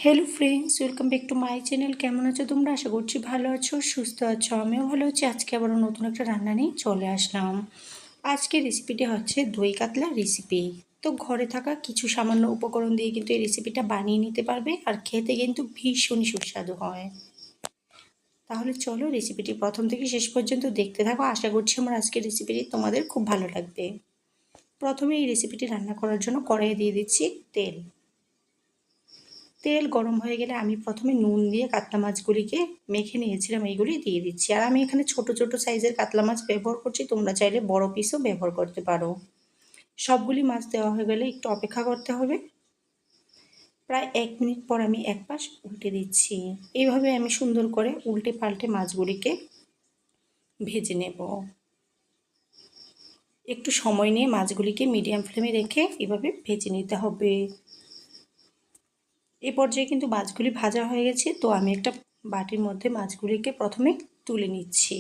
Hello friends, welcome back to my channel. কেমন আছো তোমরা? আশা করছি ভালো আছো, সুস্থ আছো। আমিও ভালো আছি। আজকে আবারও নতুন একটা রান্না নিয়ে চলে আসলাম। আজকের রেসিপিটি হচ্ছে দই কাতলা রেসিপি। তো ঘরে থাকা কিছু সামান্য উপকরণ দিয়ে কিন্তু এই রেসিপিটা বানিয়ে নিতে পারবে, আর খেতে কিন্তু ভীষণই সুস্বাদু হয়। তাহলে চলো রেসিপিটি প্রথম থেকে শেষ পর্যন্ত দেখতে থাকো। আশা করছি আমার আজকের রেসিপিটি তোমাদের খুব ভালো লাগবে। প্রথমে এই রেসিপিটি রান্না করার জন্য কড়াইয়ে দিয়ে দিচ্ছি তেল। তেল গরম হয়ে গেলে আমি প্রথমে নুন দিয়ে কাতলা মাছগুলিকে মেখে নিয়েছিলাম, এইগুলি দিয়ে দিচ্ছি। আর আমি এখানে ছোট ছোট সাইজের কাতলা মাছ ব্যবহার করছি, তোমরা চাইলে বড় পিসও ব্যবহার করতে পারো। সবগুলি মাছ দেওয়া হয়ে গেলে একটু অপেক্ষা করতে হবে। প্রায় 1 মিনিট পর আমি এক পাশ উল্টে দিচ্ছি। এইভাবে আমি সুন্দর করে উল্টে পাল্টে মাছগুলিকে ভেজে নেব। একটু সময় নিয়ে মাছগুলিকে মিডিয়াম ফ্লেমে রেখে এভাবে ভেজে নিতে হবে। এই পর্যায়ে কিন্তু মাছগুলি ভাজা হয়ে গেছে, তো আমি একটা বাটির মধ্যে মাছগুলিকে প্রথমে তুলে নিচ্ছি।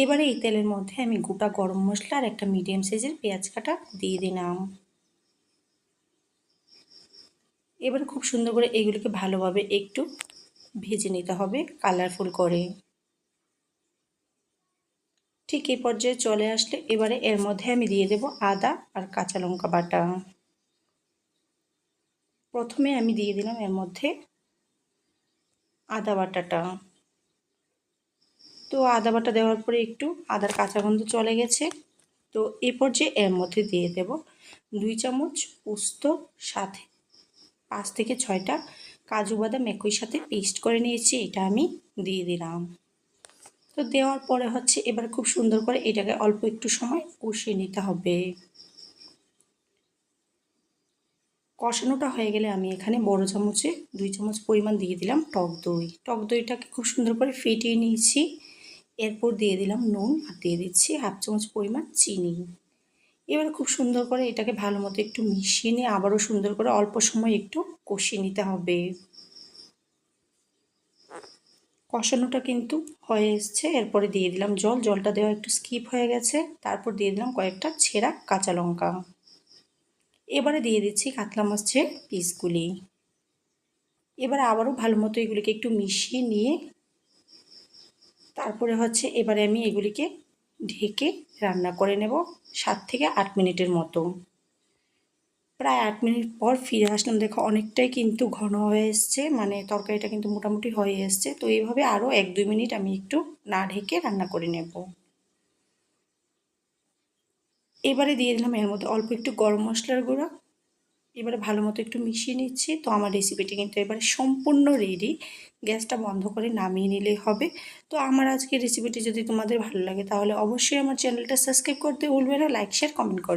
এবারে এই তেলের মধ্যে আমি গোটা গরম মশলা আর একটা মিডিয়াম সাইজের পেঁয়াজ কাটা দিয়ে দিলাম। এবারে খুব সুন্দর করে এগুলিকে ভালোভাবে একটু ভেজে নিতে হবে, কালারফুল করে। ঠিক এই পর্যায়ে চলে আসলে এবারে এর মধ্যে আমি দিয়ে দেব আদা আর কাঁচা লঙ্কা বাটা। প্রথমে আমি দিয়ে দিলাম এর মধ্যে আদা বাটাটা। তো আদা বাটা দেওয়ার পরে একটু আদার কাঁচা গন্ধ চলে গেছে। তো এই পর্যায়ে এর মধ্যে দিয়ে দেব 2 চামচ পোস্ত, সাথে 5 থেকে 6টা কাজু বাদাম একই সাথে পেস্ট করে নিয়েছি, এটা আমি দিয়ে দিলাম। তো দেওয়ার পরে হচ্ছে এবার খুব সুন্দর করে এটাকে অল্প একটু সময় কষিয়ে নিতে হবে। কষানোটা হয়ে গেলে আমি এখানে বড় চামচে 2 চামচ পরিমাণ দিয়ে দিলাম টক দই। টক দইটাকে খুব সুন্দর করে ফেটিয়ে নিয়েছি। এরপর দিয়ে দিলাম নুন আর দিয়ে দিচ্ছি 1/2 চামচ পরিমাণ চিনি। এবার খুব সুন্দর করে এটাকে ভালো মতো একটু মিশিয়ে নিয়ে আবারও সুন্দর করে অল্প সময় একটু কষিয়ে নিতে হবে। কষানোটা কিন্তু হয়ে এসছে। এরপরে দিয়ে দিলাম জল। জলটা দেওয়া একটু স্কিপ হয়ে গেছে। তারপর দিয়ে দিলাম কয়েকটা ছেঁড়া কাঁচা লঙ্কা। এবারে দিয়ে দিচ্ছি কাতলা মাছের পিসগুলি। এবারে আবারও ভালো মতো এগুলিকে একটু মিশিয়ে নিয়ে তারপরে হচ্ছে এবারে আমি এগুলিকে ঢেকে রান্না করে নেব 7 থেকে 8 মিনিটের মতো। প্রায় 8 মিনিট পর ফিরে আসলাম। দেখো অনেকটাই কিন্তু ঘন হয়ে এসছে, মানে তরকারিটা কিন্তু মোটামুটি হয়ে এসছে। তো এইভাবে আরও 1-2 মিনিট আমি একটু না ঢেকে রান্না করে নেব। এবারে দিয়ে দিলাম এর মধ্যে অল্প একটু গরম মশলার গুঁড়ো। এবারে ভালো মতো একটু মিশিয়ে নিচ্ছি। তো আমার রেসিপিটি কিন্তু এবারে সম্পূর্ণ রেডি। গ্যাসটা বন্ধ করে নামিয়ে নিলেই হবে। তো আমার আজকের রেসিপিটি যদি তোমাদের ভালো লাগে তাহলে অবশ্যই আমার চ্যানেলটা সাবস্ক্রাইব করতে ভুলবে না, লাইক শেয়ার কমেন্ট করবে।